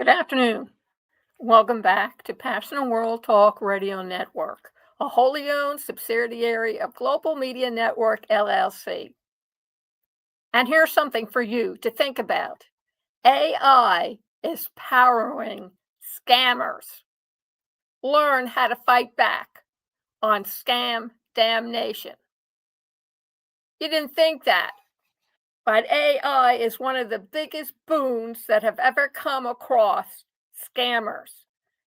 Good afternoon. Welcome back to Passion World Talk Radio Network, a wholly owned subsidiary of Global Media Network LLC. And here's something for you to think about. AI is powering scammers. Learn how to fight back on Scam DamNation. You didn't think that, but AI is one of the biggest boons that have ever come across scammers.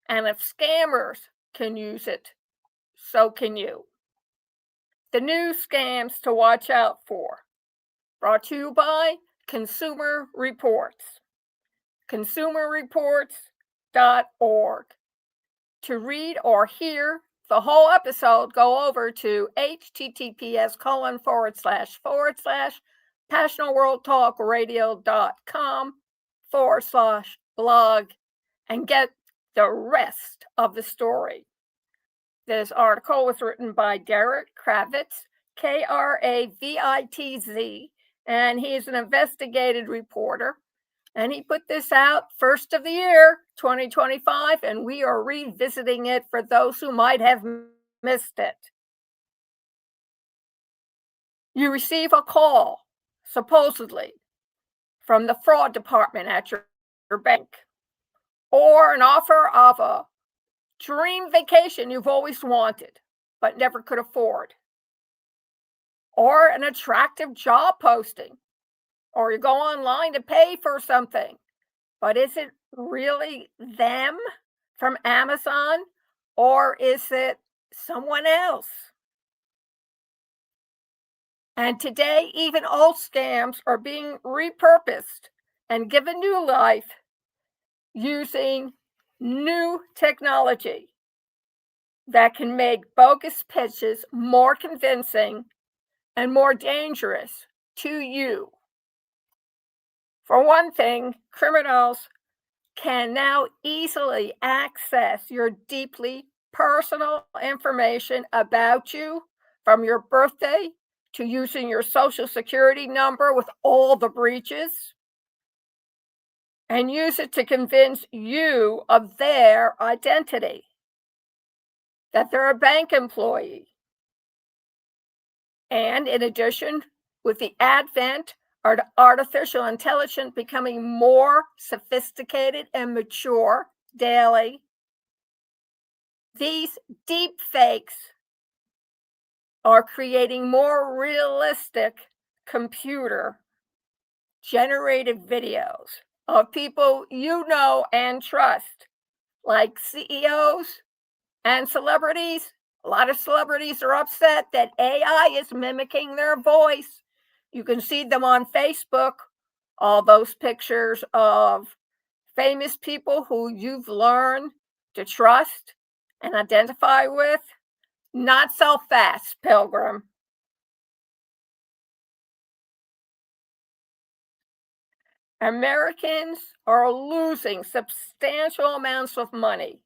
And if scammers can use it, so can you. The new scams to watch out for. Brought to you by Consumer Reports. ConsumerReports.org. To read or hear the whole episode, go over to https://passionworldtalkradio.com/blog and get the rest of the story. This article was written by Derek Kravitz, Kravitz, and he is an investigative reporter. And he put this out first of the year, 2025, and we are revisiting it for those who might have missed it. You receive a call, supposedly, from the fraud department at your bank, or an offer of a dream vacation you've always wanted but never could afford, or an attractive job posting, or you go online to pay for something, but is it really them from Amazon, or is it someone else? And today, even old scams are being repurposed and given new life using new technology that can make bogus pitches more convincing and more dangerous to you. For one thing, criminals can now easily access your deeply personal information about you, from your birthday to using your social security number with all the breaches, and use it to convince you of their identity, that they're a bank employee. And in addition, with the advent of artificial intelligence becoming more sophisticated and mature daily, these deep fakes are creating more realistic computer generated videos of people you know and trust, like CEOs and celebrities. A lot of celebrities are upset that AI is mimicking their voice. You can see them on Facebook, all those pictures of famous people who you've learned to trust and identify with. Not so fast, Pilgrim. Americans are losing substantial amounts of money,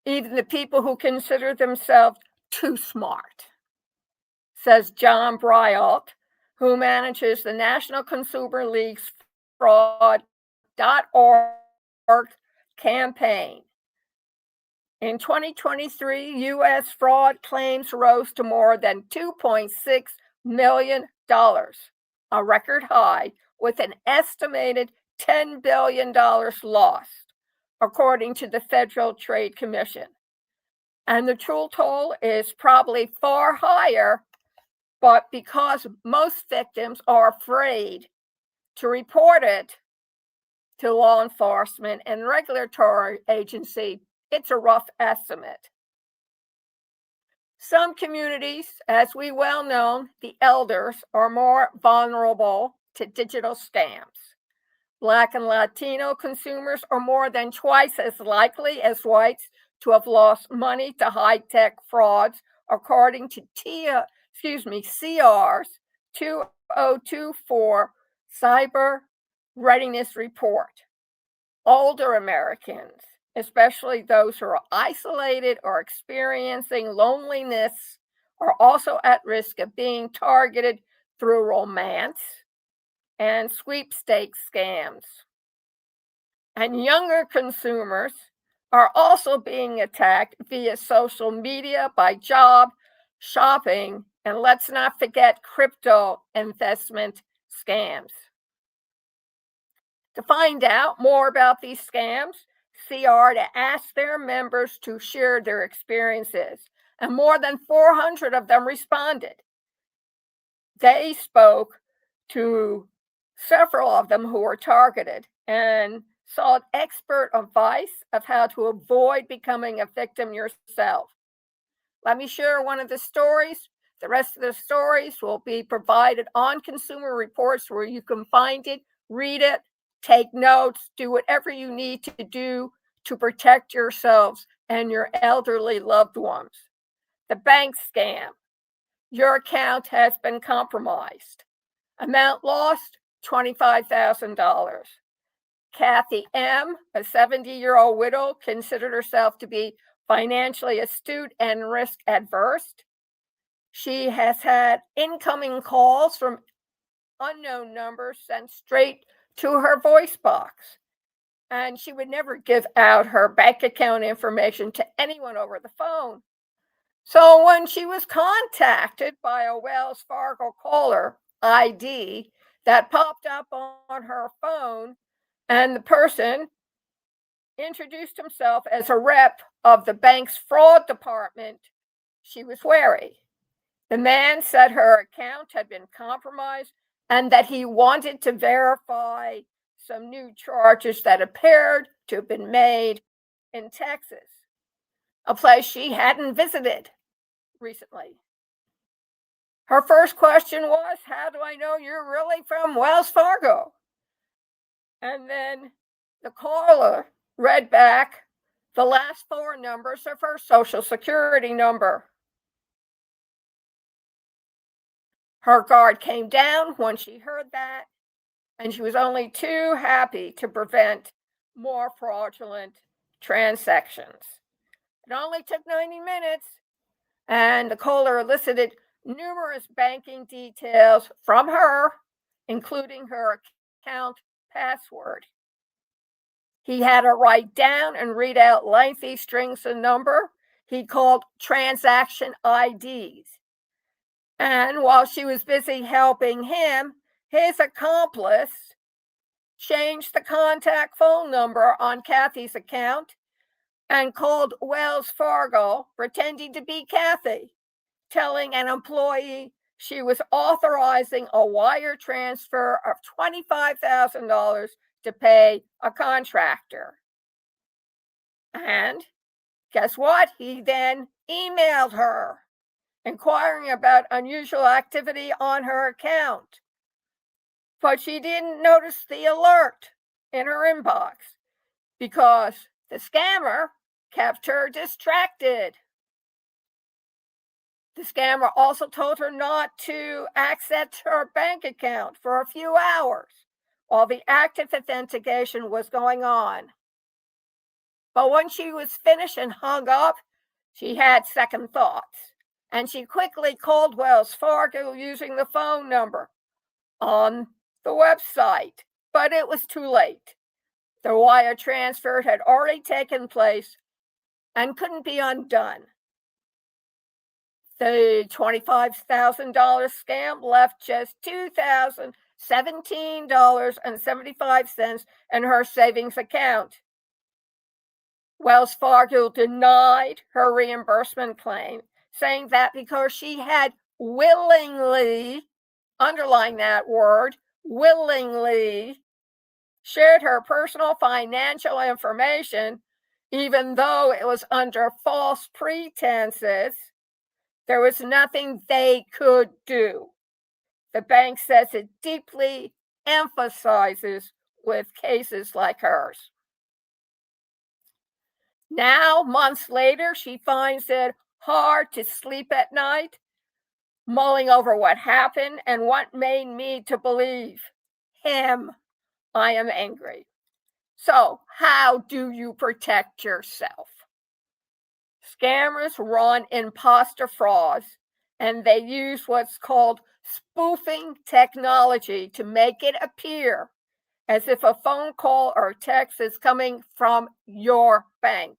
even the people who consider themselves too smart, says John Bryalt, who manages the National Consumer League's fraud.org campaign. In 2023, U.S. fraud claims rose to more than $2.6 million, a record high, with an estimated $10 billion lost, according to the Federal Trade Commission. And the true toll is probably far higher, but because most victims are afraid to report it to law enforcement and regulatory agency, it's a rough estimate. Some communities, as we well know, the elders, are more vulnerable to digital scams. Black and Latino consumers are more than twice as likely as whites to have lost money to high-tech frauds, according to CR's 2024 Cyber Readiness Report. Older Americans, especially those who are isolated or experiencing loneliness, are also at risk of being targeted through romance and sweepstakes scams. And younger consumers are also being attacked via social media by job, shopping, and let's not forget crypto investment scams. To find out more about these scams, CR asked their members to share their experiences, and more than 400 of them responded. They spoke to several of them who were targeted and sought expert advice of how to avoid becoming a victim yourself. Let me share one of the stories. The rest of the stories will be provided on Consumer Reports where you can find it, read it, take notes, do whatever you need to do to protect yourselves and your elderly loved ones. The bank scam. Your account has been compromised. Amount lost $25,000. Kathy M., a 70-year-old widow, considered herself to be financially astute and risk adverse. She has had incoming calls from unknown numbers sent straight to her voice box. And she would never give out her bank account information to anyone over the phone. So when she was contacted by a Wells Fargo caller ID that popped up on her phone, and the person introduced himself as a rep of the bank's fraud department, she was wary. The man said her account had been compromised and that he wanted to verify some new charges that appeared to have been made in Texas, a place she hadn't visited recently. Her first question was, how do I know you're really from Wells Fargo? And then the caller read back the last four numbers of her social security number. Her guard came down when she heard that, and she was only too happy to prevent more fraudulent transactions. It only took 90 minutes, and the caller elicited numerous banking details from her, including her account password. He had her write down and read out lengthy strings of number he called transaction IDs. And while she was busy helping him, his accomplice changed the contact phone number on Kathy's account and called Wells Fargo, pretending to be Kathy, telling an employee she was authorizing a wire transfer of $25,000 to pay a contractor. And guess what? He then emailed her inquiring about unusual activity on her account. But she didn't notice the alert in her inbox because the scammer kept her distracted. The scammer also told her not to access her bank account for a few hours while the active authentication was going on. But when she was finished and hung up, she had second thoughts, and she quickly called Wells Fargo using the phone number on the website, but it was too late. The wire transfer had already taken place and couldn't be undone. The $25,000 scam left just $2,017.75 in her savings account. Wells Fargo denied her reimbursement claim, saying that because she had willingly, underline that word, willingly, shared her personal financial information, even though it was under false pretenses, there was nothing they could do. The bank says it deeply emphasizes with cases like hers. Now, months later, she finds it hard to sleep at night, mulling over what happened and what made me to believe him. I am angry. So, how do you protect yourself? Scammers run imposter frauds, and they use what's called spoofing technology to make it appear as if a phone call or text is coming from your bank.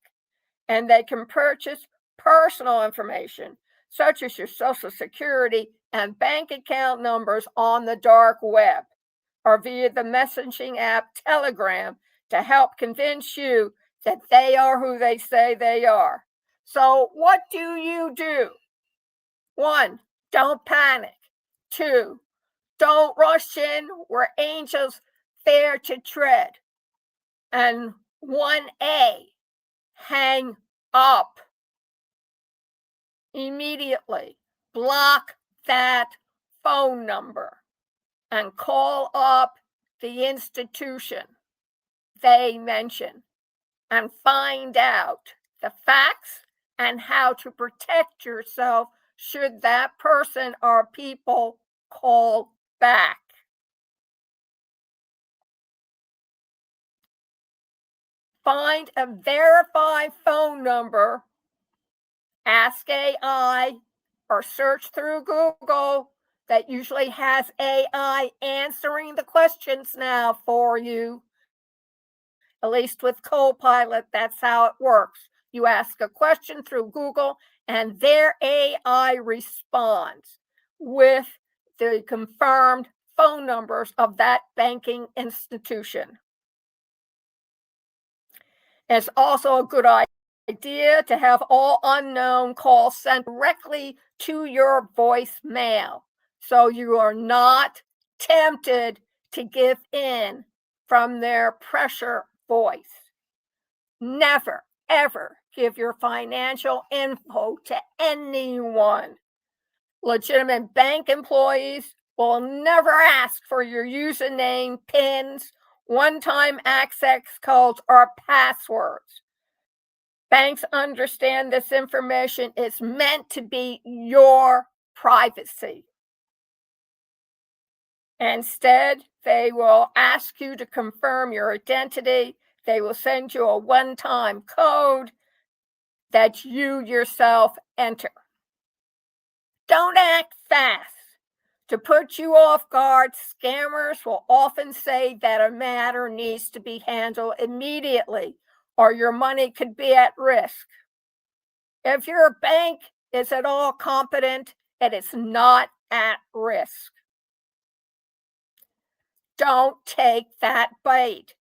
And they can purchase personal information, such as your Social Security and bank account numbers, on the dark web or via the messaging app Telegram to help convince you that they are who they say they are. So, what do? One, don't panic. Two, don't rush in where angels fear to tread. And 1A, hang up immediately. Block that phone number and call up the institution they mention and find out the facts and how to protect yourself should that person or people call back. Find a verified phone number, ask AI, or search through Google. That usually has AI answering the questions now for you. At least with Copilot, that's how it works. You ask a question through Google, and their AI responds with the confirmed phone numbers of that banking institution. It's also a good idea to have all unknown calls sent directly to your voicemail, so you are not tempted to give in from their pressure voice. Never, ever give your financial info to anyone. Legitimate bank employees will never ask for your username, PINs, one-time access codes, or passwords. Banks understand this information is meant to be your privacy. Instead, they will ask you to confirm your identity. They will send you a one-time code that you yourself enter. Don't act fast. To put you off guard, scammers will often say that a matter needs to be handled immediately or your money could be at risk. If your bank is at all competent, it is not at risk. Don't take that bait.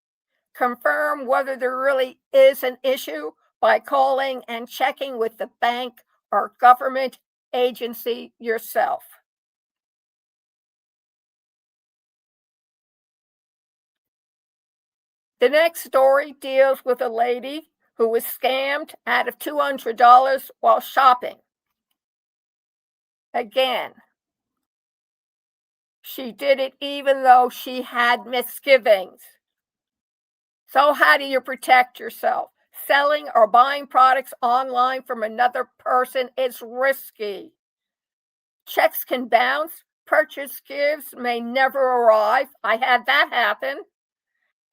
Confirm whether there really is an issue by calling and checking with the bank or government agency yourself. The next story deals with a lady who was scammed out of $200 while shopping. Again, she did it even though she had misgivings. So, how do you protect yourself? Selling or buying products online from another person is risky. Checks can bounce, purchase gifts may never arrive. I had that happen.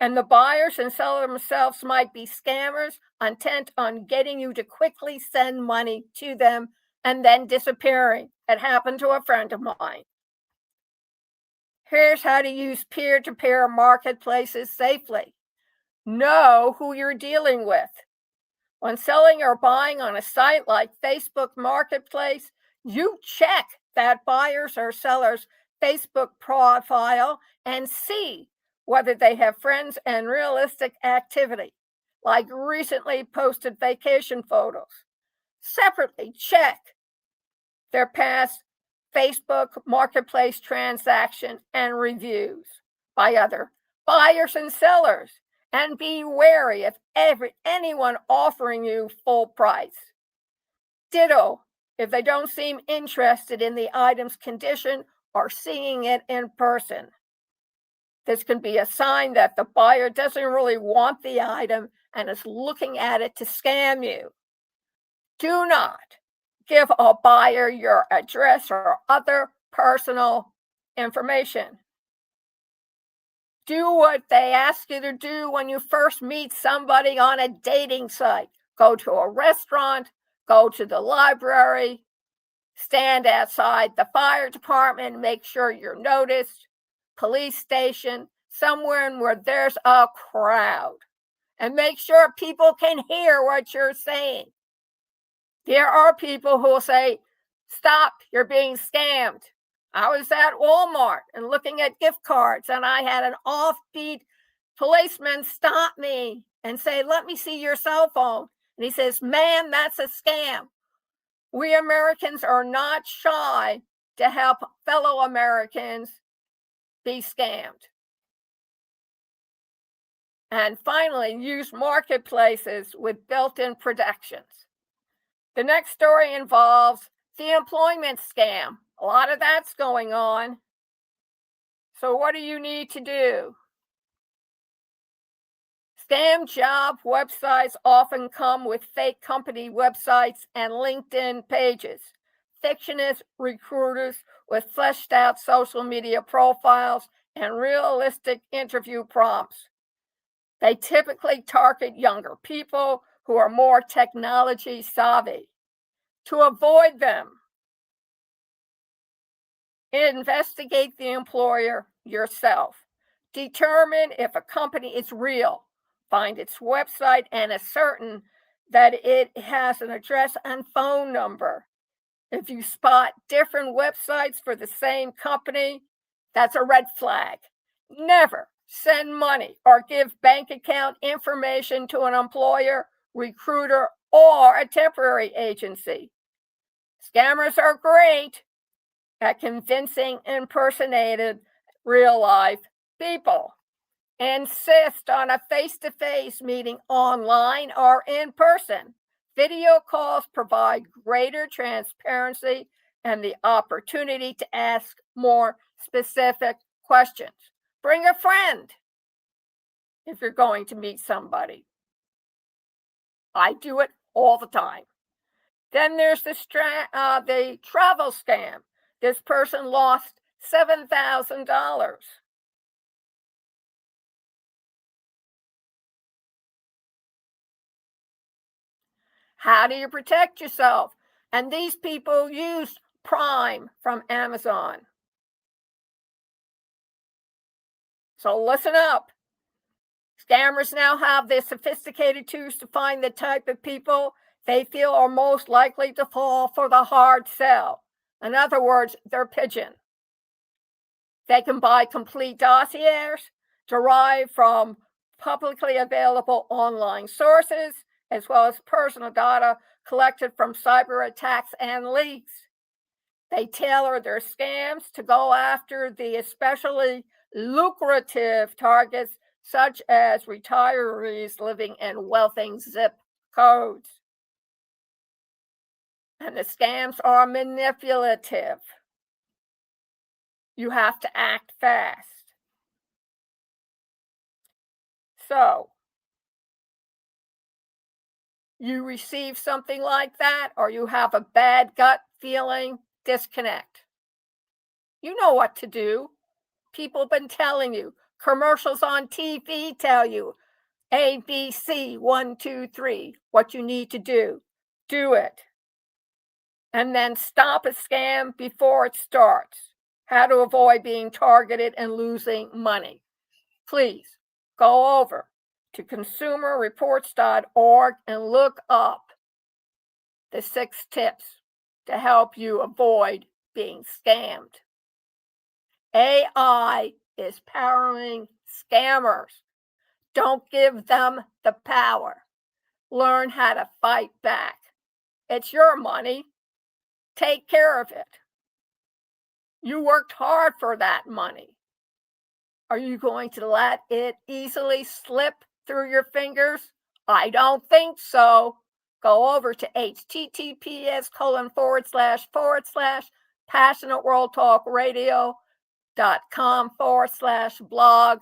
And the buyers and sellers themselves might be scammers intent on getting you to quickly send money to them and then disappearing. It happened to a friend of mine. Here's how to use peer-to-peer marketplaces safely. Know who you're dealing with. When selling or buying on a site like Facebook Marketplace, you check that buyer's or seller's Facebook profile and see whether they have friends and realistic activity, like recently posted vacation photos. Separately, check their past Facebook Marketplace transaction and reviews by other buyers and sellers, and be wary of anyone offering you full price. Ditto if they don't seem interested in the item's condition or seeing it in person. This can be a sign that the buyer doesn't really want the item and is looking at it to scam you. Do not give a buyer your address or other personal information. Do what they ask you to do when you first meet somebody on a dating site. Go to a restaurant, go to the library, stand outside the fire department, make sure you're noticed, police station, somewhere where there's a crowd and make sure people can hear what you're saying. There are people who will say, "Stop, you're being scammed." I was at Walmart and looking at gift cards, and I had an offbeat policeman stop me and say, "Let me see your cell phone." And he says, "Ma'am, that's a scam." We Americans are not shy to help fellow Americans be scammed. And finally, use marketplaces with built-in protections. The next story involves the employment scam. A lot of that's going on. So what do you need to do? Scam job websites often come with fake company websites and LinkedIn pages. Fictionist recruiters with fleshed out social media profiles and realistic interview prompts. They typically target younger people who are more technology savvy. To avoid them, investigate the employer yourself. Determine if a company is real. Find its website and ascertain that it has an address and phone number. If you spot different websites for the same company, that's a red flag. Never send money or give bank account information to an employer, recruiter, or a temporary agency. Scammers are great at convincing impersonated real life people. Insist on a face to face meeting online or in person. Video calls provide greater transparency and the opportunity to ask more specific questions. Bring a friend if you're going to meet somebody. I do it all the time. Then there's the travel scam. This person lost $7,000. How do you protect yourself? And these people use Prime from Amazon. So listen up. Scammers now have the sophisticated tools to find the type of people they feel are most likely to fall for the hard sell. In other words, they're pigeon. They can buy complete dossiers derived from publicly available online sources, as well as personal data collected from cyber attacks and leaks. They tailor their scams to go after the especially lucrative targets, such as retirees living in wealthy zip codes. And the scams are manipulative. You have to act fast. So, you receive something like that, or you have a bad gut feeling, disconnect. You know what to do. People have been telling you. Commercials on TV tell you ABC 1, 2, 3, what you need to do. Do it. And then stop a scam before it starts. How to avoid being targeted and losing money. Please go over to consumerreports.org and look up the 6 tips to help you avoid being scammed. AI is powering scammers. Don't give them the power. Learn how to fight back. It's your money. Take care of it. You worked hard for that money. Are you going to let it easily slip through your fingers? I don't think so. Go over to https://passionateworldtalkradio.com/blog.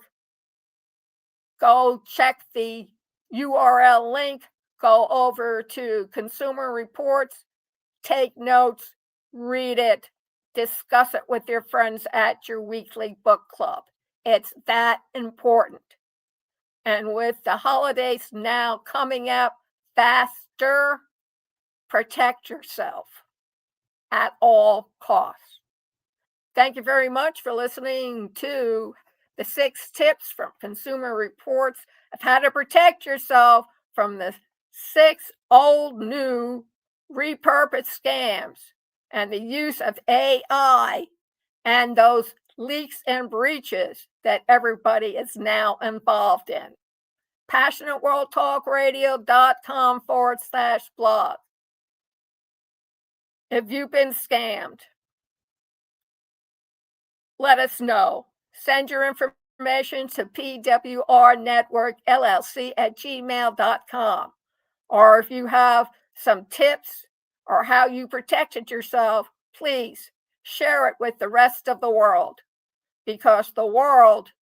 Go check the URL link. Go over to Consumer Reports. Take notes. Read it. Discuss it with your friends at your weekly book club. It's that important. And with the holidays now coming up faster, protect yourself at all costs. Thank you very much for listening to the 6 tips from Consumer Reports of how to protect yourself from the 6 old new repurposed scams and the use of AI and those leaks and breaches that everybody is now involved in. PassionateWorldTalkRadio.com/blog. If you've been scammed, let us know. Send your information to pwrnetworkllc@gmail.com. Or if you have some tips or how you protected yourself, please share it with the rest of the world, because the world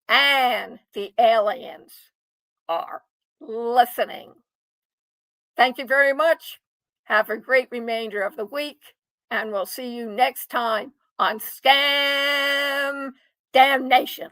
and the aliens are listening. Thank you very much. Have a great remainder of the week, and we'll see you next time on Scam DamNation.